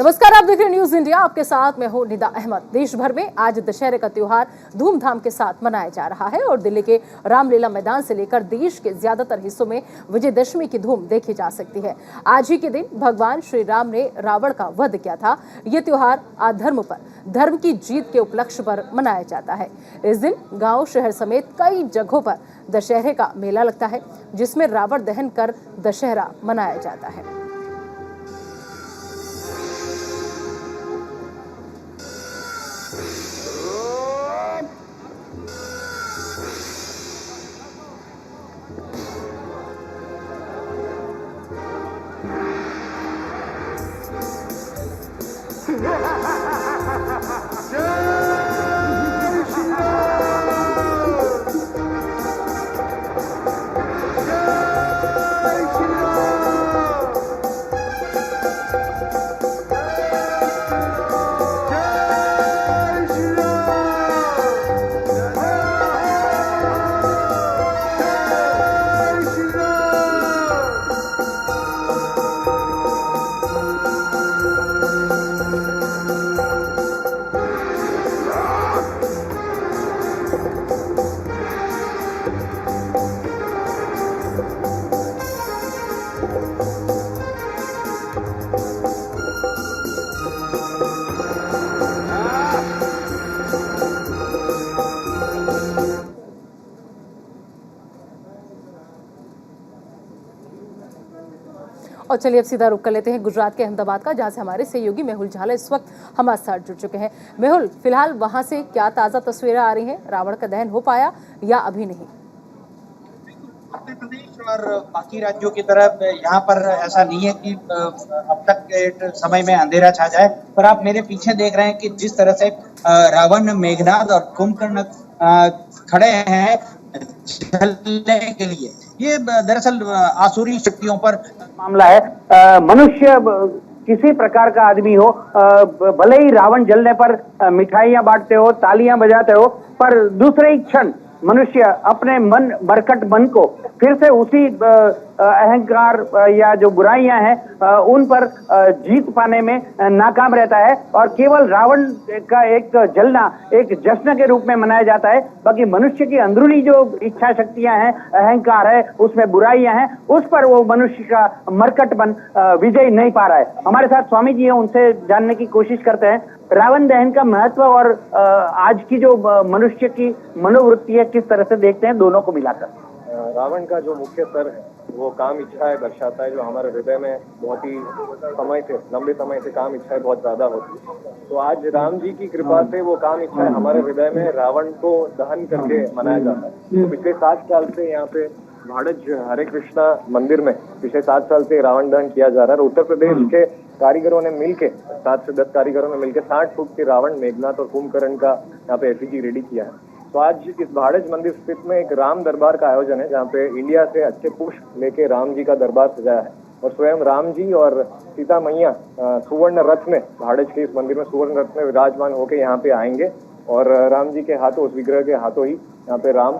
नमस्कार, आप देख रहे हैं न्यूज इंडिया। आपके साथ मैं हूं निदा अहमद। देश भर में आज दशहरे का त्योहार धूमधाम के साथ मनाया जा रहा है और दिल्ली के रामलीला मैदान से लेकर देश के ज्यादातर हिस्सों में विजयदशमी की धूम देखी जा सकती है। आज ही के दिन भगवान श्री राम ने रावण का वध किया था। ये त्योहार अधर्म पर धर्म की जीत के उपलक्ष्य पर मनाया जाता है। इस दिन गाँव शहर समेत कई जगहों पर दशहरे का मेला लगता है, जिसमें रावण दहन कर दशहरा मनाया जाता है। और चलिए अब सीधा रुक कर लेते हैं गुजरात के अहमदाबाद का, जहां से हमारे सहयोगी मेहुल झाला इस वक्त हमारे साथ जुड़ चुके हैं। मेहुल, फिलहाल वहां से क्या ताजा तस्वीरें आ रही हैं? रावण का दहन हो पाया या अभी नहीं? उत्तर प्रदेश और बाकी राज्यों की तरफ यहाँ पर ऐसा नहीं है कि अब तक के समय में अंधेरा छा जाए, पर आप मेरे पीछे देख रहे हैं कि जिस तरह से रावण, मेघनाद और कुंभकर्ण खड़े हैं झलने के लिए, ये दरअसल आसुरी शक्तियों पर मामला है। मनुष्य किसी प्रकार का आदमी हो, भले ही रावण जलने पर मिठाइयां बांटते हो, तालियां बजाते हो, पर दूसरे ही क्षण मनुष्य अपने बरकट मन को फिर से उसी अहंकार या जो बुराइयां हैं उन पर जीत पाने में नाकाम रहता है और केवल रावण का एक जलना एक जश्न के रूप में मनाया जाता है। बाकी मनुष्य की अंदरूनी जो इच्छा शक्तियां हैं, अहंकार है, उसमें बुराइयां हैं, उस पर वो मनुष्य का मरकटपन विजय नहीं पा रहा है। हमारे साथ स्वामी जी हैं, उनसे जानने की कोशिश करते हैं रावण दहन का महत्व और आज की जो मनुष्य की मनोवृत्ति है किस तरह से देखते हैं दोनों को मिलाकर। रावण का जो मुख्य स्तर है वो काम इच्छाएं दर्शाता है, जो हमारे हृदय में बहुत ही लंबे समय से काम इच्छाएं बहुत ज्यादा होती है। तो आज राम जी की कृपा से वो काम इच्छाएं हमारे हृदय में रावण को दहन करके मनाया जाता है। तो पिछले 7 साल से यहाँ पे भाड़ज हरे कृष्णा मंदिर में पिछले 7 साल से रावण दहन किया जा रहा है। उत्तर प्रदेश के कारीगरों ने मिलके 7 से 10 कारीगरों ने मिलकर 60 फुट के रावण, मेघनाद और कुंभकर्ण का यहाँ पे एफिजी रेडी किया है। तो आज इस भाड़ज मंदिर स्थित में एक राम दरबार का आयोजन है, जहाँ पे इंडिया से अच्छे पुष्प लेके राम जी का दरबार सजाया है और स्वयं राम जी और सीता मैया सुवर्ण रथ में, भाड़ज के इस मंदिर में सुवर्ण रथ में विराजमान होकर यहाँ पे आएंगे और राम जी के हाथों, उस विग्रह के हाथों ही यहाँ पे राम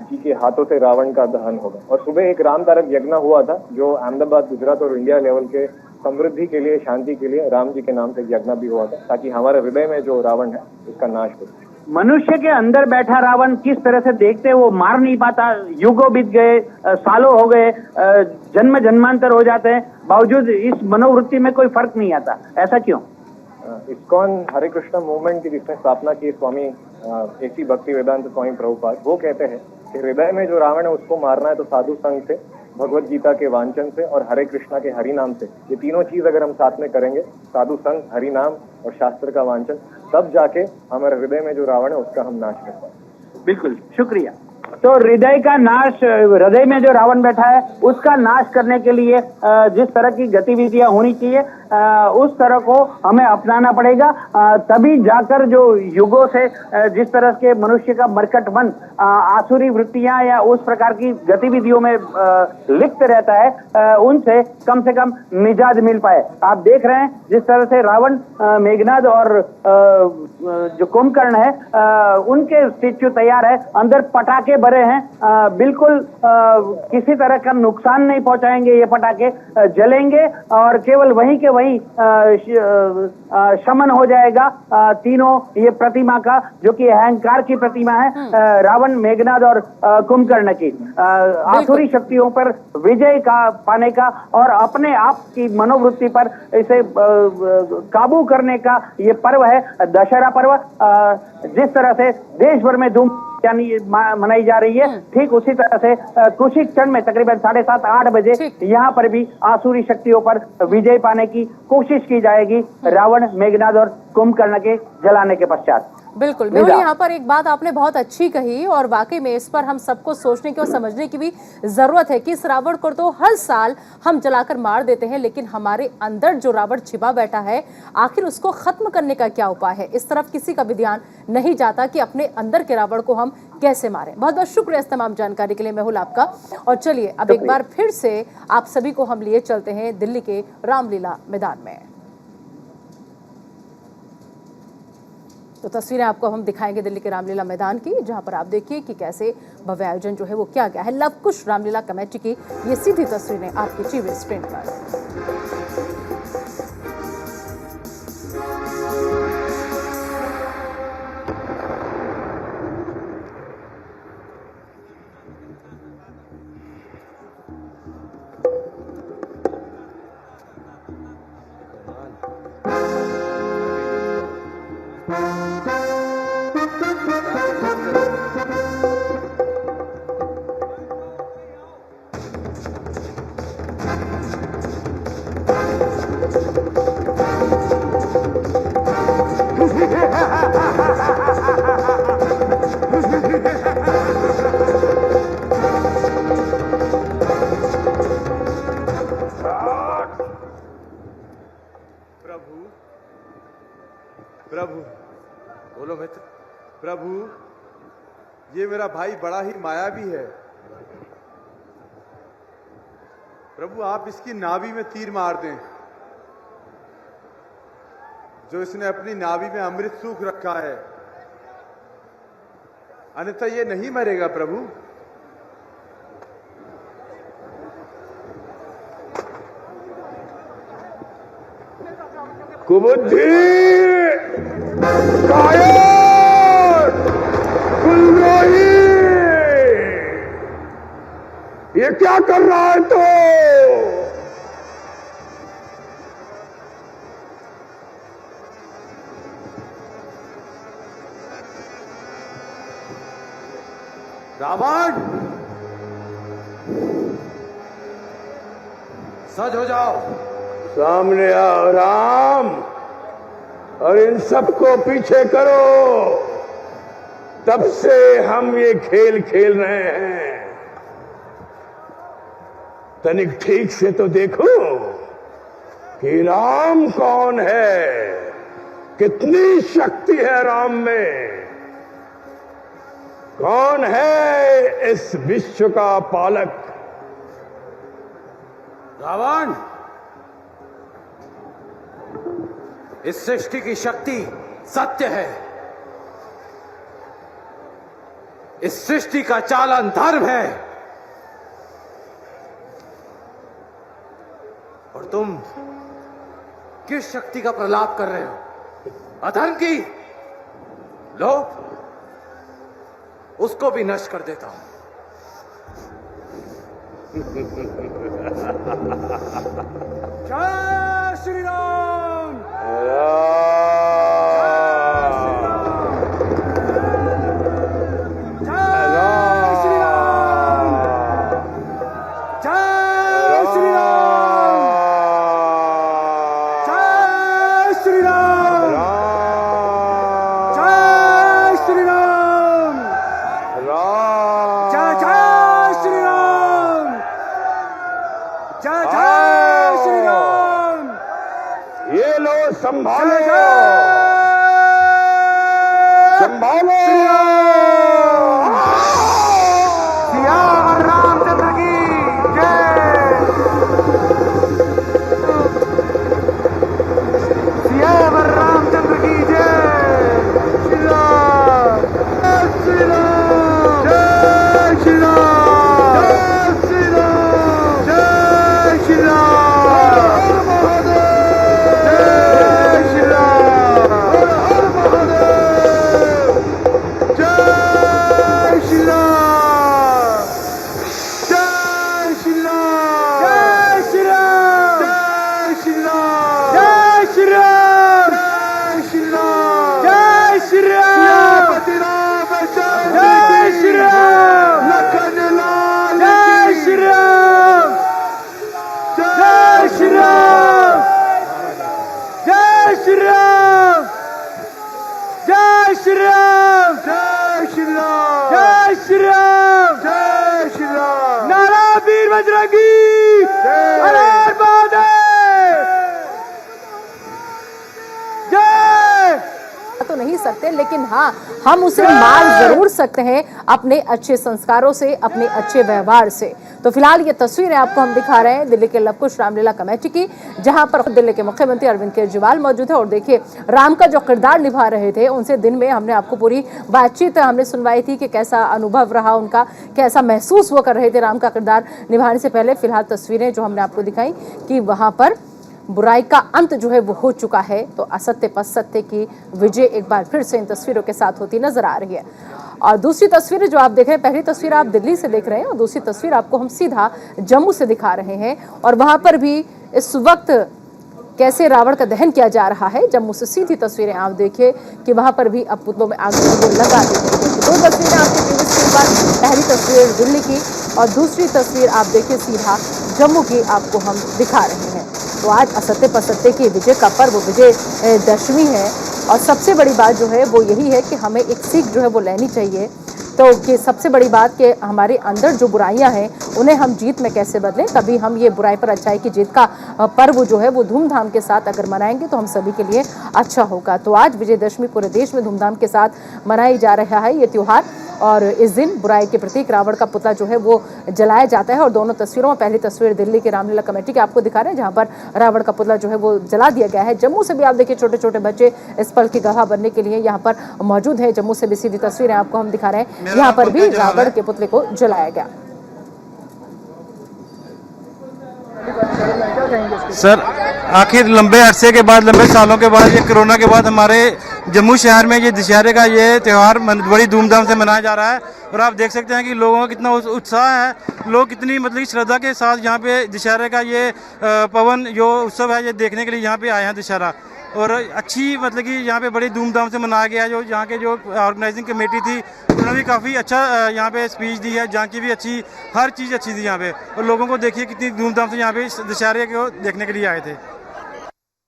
जी के हाथों से रावण का दहन होगा। और सुबह एक राम तारक यज्ञ हुआ था, जो अहमदाबाद, गुजरात और इंडिया लेवल के समृद्धि के लिए, शांति के लिए राम जी के नाम से यज्ञ भी हुआ था, ताकि हमारे हृदय में जो रावण है उसका नाश हो। मनुष्य के अंदर बैठा रावण किस तरह से देखते हैं, वो मार नहीं पाता, युगों बीत गए, सालों हो गए, जन्म जन्मांतर हो जाते हैं, बावजूद इस मनोवृत्ति में कोई फर्क नहीं आता, ऐसा क्यों? इस्कॉन हरे कृष्णा मूवमेंट की जिसने स्थापना की स्वामी एसी भक्ति वेदांत स्वामी प्रभुपाद, वो कहते हैं कि हृदय में जो रावण है उसको मारना है तो साधु संग से, भगवत गीता के वांचन से और हरे कृष्णा के हरि नाम से, ये तीनों चीज अगर हम साथ में करेंगे, साधु संग, हरि नाम और शास्त्र का वांचन, तब जाके हमारे हृदय में जो रावण है उसका हम नाश कर पाएंगे। बिल्कुल, शुक्रिया। तो हृदय का नाश, हृदय में जो रावण बैठा है उसका नाश करने के लिए जिस तरह की गतिविधियां होनी चाहिए उस तरह को हमें अपनाना पड़ेगा, तभी जाकर जो युगों से जिस तरह के मनुष्य का मरकट मन आसुरी वृत्तियां या उस प्रकार की गतिविधियों में लिप्त रहता है, उनसे कम से कम निजात मिल पाए। आप देख रहे हैं जिस तरह से रावण, मेघनाद और जो कुंभकर्ण है उनके स्टेच्यू तैयार है, अंदर पटाखे भरे हैं, बिल्कुल किसी तरह का नुकसान नहीं पहुंचाएंगे, ये पटाखे जलेंगे और केवल वहीं के वहीं शमन हो जाएगा तीनों ये प्रतिमा का, जो कि अहंकार की प्रतिमा है, रावण, मेघनाद और कुंभकर्ण की। आसुरी शक्तियों पर विजय का पाने का और अपने आप की मनोवृत्ति पर इसे काबू करने का ये पर्व है दशहरा पर्व। जिस तरह से देश भर में धूम यानी मनाई जा रही है, ठीक उसी तरह से कुछ क्षण में तकरीबन 7:30-8 बजे यहाँ पर भी आसुरी शक्तियों पर विजय पाने की कोशिश की जाएगी, रावण, मेघनाद और कुंभकर्ण के जलाने के पश्चात। बिल्कुल मेहुल, यहाँ पर एक बात आपने बहुत अच्छी कही और वाकई में इस पर हम सबको सोचने की और समझने की भी जरूरत है कि इस रावण को तो हर साल हम जलाकर मार देते हैं, लेकिन हमारे अंदर जो रावण छिपा बैठा है, आखिर उसको खत्म करने का क्या उपाय है, इस तरफ किसी का भी ध्यान नहीं जाता कि अपने अंदर के रावण को हम कैसे मारें। बहुत बहुत शुक्रिया इस तमाम जानकारी के लिए मेहुल आपका। और चलिए अब एक बार फिर से आप सभी को हम लिए चलते हैं दिल्ली के रामलीला मैदान में। तो तस्वीरें आपको हम दिखाएंगे दिल्ली के रामलीला मैदान की, जहां पर आप देखिए कि कैसे भव्य आयोजन जो है वो किया गया है। लव कुश रामलीला कमेटी की ये सीधी तस्वीरें आपकी टीवी स्क्रीन पर। प्रभु, बोलो मित्र। प्रभु, ये मेरा भाई बड़ा ही मायावी है। प्रभु, आप इसकी नाभि में तीर मार दें। जो इसने अपनी नाभि में अमृत सूख रखा है, अन्यथा ये नहीं मरेगा प्रभु। कुबुद्धि, कायर, कुलद्रोही, ये क्या कर रहा है तो? रावण, सज हो जाओ। सामने आओ राम, और इन सबको पीछे करो। तब से हम ये खेल खेल रहे हैं। तनिक ठीक से तो देखो कि राम कौन है, कितनी शक्ति है राम में। कौन है इस विश्व का पालक? रावण, इस सृष्टि की शक्ति सत्य है। इस सृष्टि का चालन धर्म है। और तुम किस शक्ति का प्रलाप कर रहे हो? अधर्म की। लो, उसको भी नष्ट कर देता हूं। जय श्री राम। संभालो, संभालो। सियावर रामचंद्र की जय। सियावर रामचंद्र की जय। श्री राम, श्री राम, जय श्री राम, जय श्री राम, जय श्री राम। श्री राम, जय श्री राम, जय श्री राम, जय श्री राम, जय श्री राम। नारा वीर बजरंगी, हर हर महादेव, जय। तो नहीं सकते, लेकिन हाँ, हम उसे मार जरूर सकते हैं अपने अच्छे संस्कारों से, अपने अच्छे व्यवहार से। तो फिलहाल ये तस्वीरें आपको हम दिखा रहे हैं दिल्ली के लवकुश रामलीला कमेटी की, जहां पर दिल्ली के मुख्यमंत्री अरविंद केजरीवाल मौजूद है। और देखिए, राम का जो किरदार निभा रहे थे, उनसे दिन में हमने आपको पूरी बातचीत हमने सुनवाई थी कि कैसा अनुभव रहा उनका, कैसा महसूस वो कर रहे थे राम का किरदार निभाने से पहले। फिलहाल तस्वीरें जो हमने आपको दिखाई कि वहां पर बुराई का अंत जो है वो हो चुका है, तो असत्य पर सत्य की विजय एक बार फिर से इन तस्वीरों के साथ होती नजर आ रही है। और दूसरी तस्वीरें जो आप देख रहे हैं, पहली तस्वीर आप दिल्ली से देख रहे हैं और दूसरी तस्वीर आपको हम सीधा जम्मू से दिखा रहे हैं। और वहां पर भी इस वक्त कैसे रावण का दहन किया जा रहा है। जम्मू से सीधी तस्वीरें आप देखिए कि वहां पर भी अब पुतलों में आग लगा दी गई है। दो तस्वीरें आपकी टीवी स्क्रीन पर, पहली तस्वीर दिल्ली की और दूसरी तस्वीर आप देखिए सीधा जम्मू की आपको हम दिखा रहे हैं। तो आज असत्य पर सत्य की विजय का पर्व विजय दशमी है और सबसे बड़ी बात जो है वो यही है कि हमें एक सीख जो है वो लेनी चाहिए। तो कि सबसे बड़ी बात कि हमारे अंदर जो बुराइयां हैं उन्हें हम जीत में कैसे बदलें, तभी हम ये बुराई पर अच्छाई की जीत का पर्व जो है वो धूमधाम के साथ अगर मनाएंगे तो हम सभी के लिए अच्छा होगा। तो आज विजयदशमी पूरे देश में धूमधाम के साथ मनाई जा रहा है ये त्यौहार और इस दिन बुराई के प्रतीक रावण का पुतला जो है वो जलाया जाता है। और दोनों तस्वीरों में पहली तस्वीर दिल्ली के रामलीला कमेटी की आपको दिखा रहे हैं जहां पर रावण का पुतला जो है वो जला दिया गया है। जम्मू से भी आप देखिए छोटे छोटे बच्चे इस पल की गवाह बनने के लिए यहाँ पर मौजूद है। जम्मू से भी सीधी तस्वीरें आपको हम दिखा रहे हैं, यहाँ पर भी रावण के पुतले को जलाया गया। सर, आखिर लंबे अरसे के बाद, लंबे सालों के बाद, ये कोरोना के बाद हमारे जम्मू शहर में ये दशहरे का ये त्यौहार बड़ी धूमधाम से मनाया जा रहा है। और आप देख सकते हैं कि लोगों का कितना उत्साह है, लोग कितनी मतलब श्रद्धा के साथ यहाँ पे दशहरे का ये पवन जो उत्सव है ये देखने के लिए यहाँ पे आए हैं दशहरा। और अच्छी मतलब कि यहाँ पे बड़ी धूमधाम से मनाया गया। जो यहाँ के जो ऑर्गेनाइजिंग कमेटी थी उन्होंने भी काफ़ी अच्छा यहाँ पे स्पीच दी है, जहाँ की भी अच्छी हर चीज़ अच्छी थी यहाँ पे। और लोगों को देखिए कितनी धूमधाम से यहाँ पे दशहरे को देखने के लिए आए थे।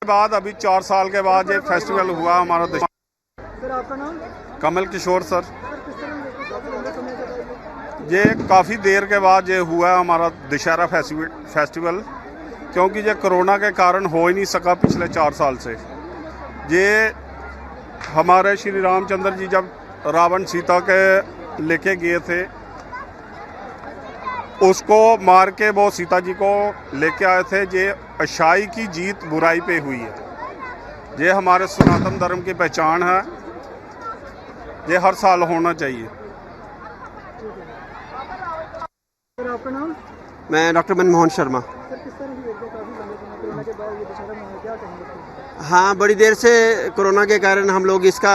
बाद अभी 4 साल के बाद ये फेस्टिवल हुआ हमारा। सर आपका नाम? कमल किशोर सर। ये काफ़ी देर के बाद ये हुआ हमारा दशहरा फेस्टिवल, क्योंकि ये कोरोना के कारण हो ही नहीं सका पिछले 4 साल से। ये हमारे श्री रामचंद्र जी जब रावण सीता के लेके गए थे, उसको मार के वो सीता जी को लेके आए थे। ये अच्छाई की जीत बुराई पे हुई है। ये हमारे सनातन धर्म की पहचान है, ये हर साल होना चाहिए। सर आपका नाम? मैं डॉक्टर मनमोहन शर्मा। सर किस तरह की कोरोना के बाद ये दशहरा मनाया, क्या कहेंगे? हाँ, बड़ी देर से कोरोना के कारण हम लोग इसका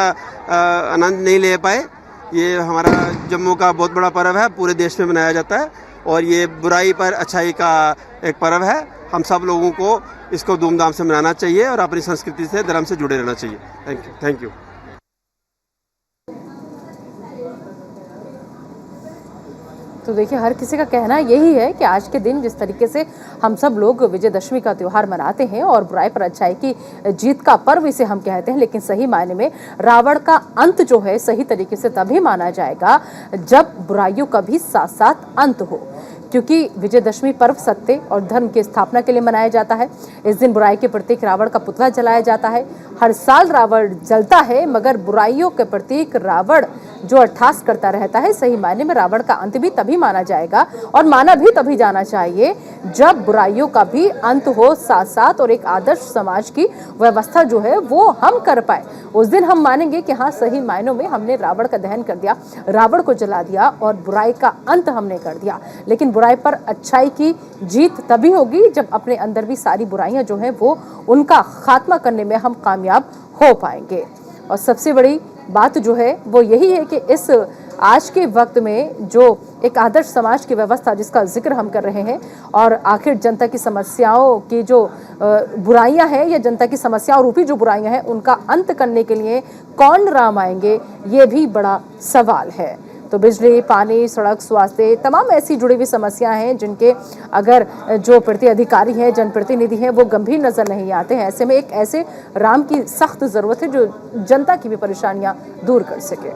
आनंद नहीं ले पाए। ये हमारा जम्मू का बहुत बड़ा पर्व है, पूरे देश में मनाया जाता है और ये बुराई पर अच्छाई का एक पर्व है। हम सब लोगों को इसको धूमधाम से मनाना चाहिए और अपनी संस्कृति से, धर्म से जुड़े रहना चाहिए। Thank you. तो देखिए, हर किसी का कहना यही है कि आज के दिन जिस तरीके से हम सब लोग विजयदशमी का त्यौहार मनाते हैं और बुराई पर अच्छाई की जीत का पर्व इसे हम कहते हैं, लेकिन सही मायने में रावण का अंत जो है सही तरीके से तभी माना जाएगा जब बुराइयों का भी साथ साथ अंत हो। क्योंकि विजयदशमी पर्व सत्य और धर्म की स्थापना के लिए मनाया जाता है। इस दिन बुराई के प्रतीक रावण का पुतला जलाया जाता है। हर साल रावण जलता है, मगर बुराइयों के प्रतीक रावण जो अट्ठास करता रहता है, सही मायने में रावण का अंत भी तभी माना जाएगा और माना भी तभी जाना चाहिए जब बुराइयों का भी अंत हो साथ साथ और एक आदर्श समाज की व्यवस्था जो है वो हम कर पाए। उस दिन हम मानेंगे कि हाँ, सही मायनों में हमने रावण का दहन कर दिया, रावण को जला दिया और बुराई का अंत हमने कर दिया। लेकिन बुराई पर अच्छाई की जीत तभी होगी जब अपने अंदर भी सारी बुराइयां जो हैं वो उनका खात्मा करने में हम कामयाब हो पाएंगे। और सबसे बड़ी बात जो है वो यही है कि इस आज के वक्त में जो एक आदर्श समाज की व्यवस्था जिसका जिक्र हम कर रहे हैं और आखिर जनता की समस्याओं की जो बुराइयां हैं या जनता की समस्याओं रूपी जो बुराइयां हैं उनका अंत करने के लिए कौन राम आएंगे, ये भी बड़ा सवाल है। तो बिजली, पानी, सड़क, स्वास्थ्य, तमाम ऐसी जुड़ी हुई समस्याएं हैं जिनके अगर जो अधिकारी हैं, जनप्रतिनिधि हैं, वो गंभीर नजर नहीं आते हैं। ऐसे में एक ऐसे राम की सख्त जरूरत है जो जनता की भी परेशानियां दूर कर सके।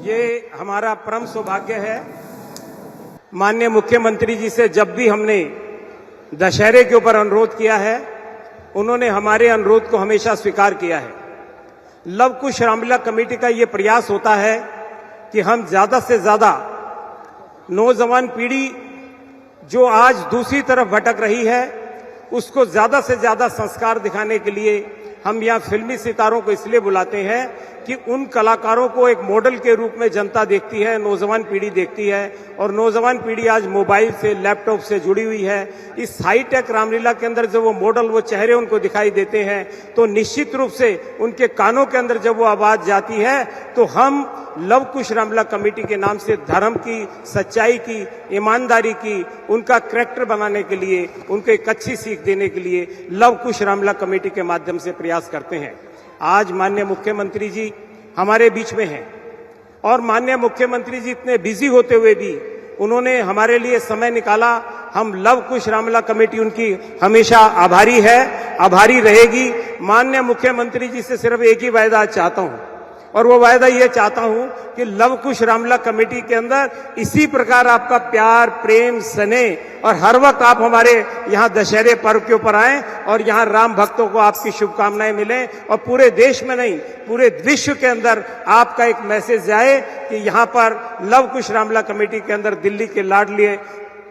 ये हमारा परम सौभाग्य है, माननीय मुख्यमंत्री जी से जब भी हमने दशहरे के ऊपर अनुरोध किया है, उन्होंने हमारे अनुरोध को हमेशा स्वीकार किया है। लव कुश रामलीला कमेटी का ये प्रयास होता है कि हम ज्यादा से ज्यादा नौजवान पीढ़ी जो आज दूसरी तरफ भटक रही है, उसको ज्यादा से ज्यादा संस्कार दिखाने के लिए हम यहाँ फिल्मी सितारों को इसलिए बुलाते हैं कि उन कलाकारों को एक मॉडल के रूप में जनता देखती है, नौजवान पीढ़ी देखती है, और नौजवान पीढ़ी आज मोबाइल से, लैपटॉप से जुड़ी हुई है। इस हाईटेक रामलीला के अंदर जब वो मॉडल, वो चेहरे उनको दिखाई देते हैं, तो निश्चित रूप से उनके कानों के अंदर जब वो आवाज जाती है, तो हम लव कुश रामलीला कमेटी के नाम से धर्म की, सच्चाई की, ईमानदारी की, उनका करैक्टर बनाने के लिए, उनको एक अच्छी सीख देने के लिए लव कुश रामलीला कमेटी के माध्यम से प्रयास करते हैं। आज माननीय मुख्यमंत्री जी हमारे बीच में हैं, और माननीय मुख्यमंत्री जी इतने बिजी होते हुए भी उन्होंने हमारे लिए समय निकाला। हम लव कुश रामलीला कमेटी उनकी हमेशा आभारी है, आभारी रहेगी। माननीय मुख्यमंत्री जी से सिर्फ एक ही वायदा चाहता हूं, और वो वायदा ये चाहता हूं कि लव कुश रामलीला कमेटी के अंदर इसी प्रकार आपका प्यार, प्रेम, स्नेह, और हर वक्त आप हमारे यहाँ दशहरे पर्व के ऊपर आएं और यहाँ राम भक्तों को आपकी शुभकामनाएं मिलें, और पूरे देश में नहीं, पूरे विश्व के अंदर आपका एक मैसेज जाए कि यहाँ पर लव कुश रामलीला कमेटी के अंदर दिल्ली के लाडली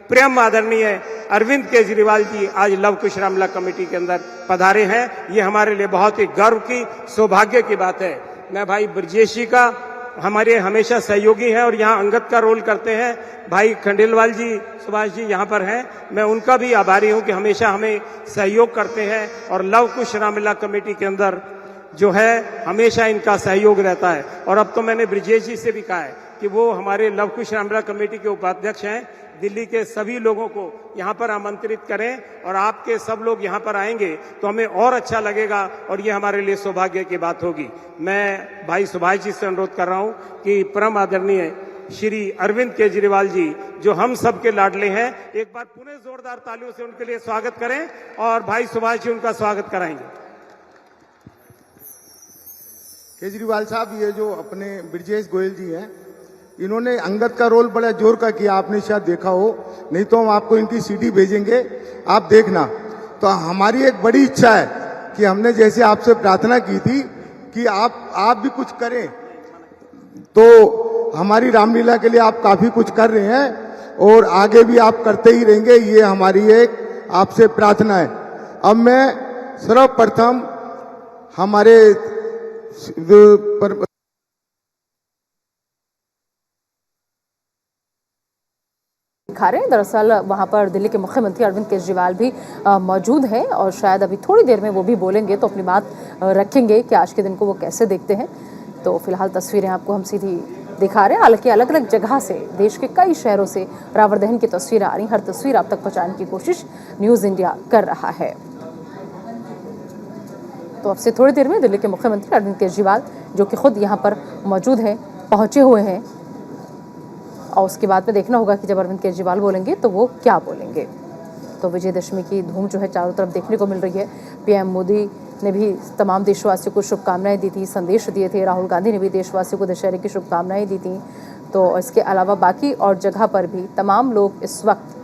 प्रेम आदरणीय अरविंद केजरीवाल जी आज लव कुश रामलीला कमेटी के अंदर पधारे हैं। ये हमारे लिए बहुत ही गर्व की, सौभाग्य की बात है। मैं भाई ब्रजेश जी का हमारे हमेशा सहयोगी हैं और यहाँ अंगद का रोल करते हैं। भाई खंडेलवाल जी, सुभाष जी यहाँ पर हैं, मैं उनका भी आभारी हूँ कि हमेशा हमें सहयोग करते हैं, और लव कुश रामलीला कमेटी के अंदर जो है हमेशा इनका सहयोग रहता है। और अब तो मैंने ब्रजेश जी से भी कहा है कि वो हमारे लव कुश रामलीला कमेटी के उपाध्यक्ष हैं। दिल्ली के सभी लोगों को यहाँ पर आमंत्रित करें, और आपके सब लोग यहाँ पर आएंगे तो हमें और अच्छा लगेगा, और ये हमारे लिए सौभाग्य की बात होगी। मैं भाई सुभाष जी से अनुरोध कर रहा हूँ कि परम आदरणीय श्री अरविंद केजरीवाल जी जो हम सब के लाडले हैं, एक बार पुनः जोरदार तालियों से उनके लिए स्वागत करें, और भाई सुभाष जी उनका स्वागत कराएंगे। केजरीवाल साहब, ये जो अपने ब्रजेश गोयल जी हैं, इन्होंने अंगद का रोल बड़ा जोर का किया, आपने शायद देखा हो, नहीं तो हम आपको इनकी सीडी भेजेंगे, आप देखना। तो हमारी एक बड़ी इच्छा है कि हमने जैसे आपसे प्रार्थना की थी कि आप भी कुछ करें, तो हमारी रामलीला के लिए आप काफी कुछ कर रहे हैं और आगे भी आप करते ही रहेंगे, ये हमारी एक आपसे प्रार्थना है। अब मैं सर्वप्रथम हमारे दिखा रहे हैं। दरअसल वहां पर दिल्ली के मुख्यमंत्री अरविंद केजरीवाल भी मौजूद हैं, और शायद अभी थोड़ी देर में वो भी बोलेंगे, तो अपनी बात रखेंगे कि आज के दिन को वो कैसे देखते हैं। तो फिलहाल तस्वीरें आपको हम सीधी दिखा रहे हैं। हालांकि अलग अलग जगह से, देश के कई शहरों से रावण दहन की तस्वीरें आ रही। हर तस्वीर आप तक पहुंचाने की कोशिश न्यूज इंडिया कर रहा है। तो अब से थोड़ी देर में दिल्ली के मुख्यमंत्री अरविंद केजरीवाल, जो कि खुद यहाँ पर मौजूद हैं, पहुंचे हुए हैं, और उसके बाद में देखना होगा कि जब अरविंद केजरीवाल बोलेंगे तो वो क्या बोलेंगे। तो विजयदशमी की धूम जो है चारों तरफ देखने को मिल रही है। पीएम मोदी ने भी तमाम देशवासियों को शुभकामनाएं दी थी, संदेश दिए थे। राहुल गांधी ने भी देशवासियों को दशहरे की शुभकामनाएं दी थी। तो इसके अलावा बाकी और जगह पर भी तमाम लोग इस वक्त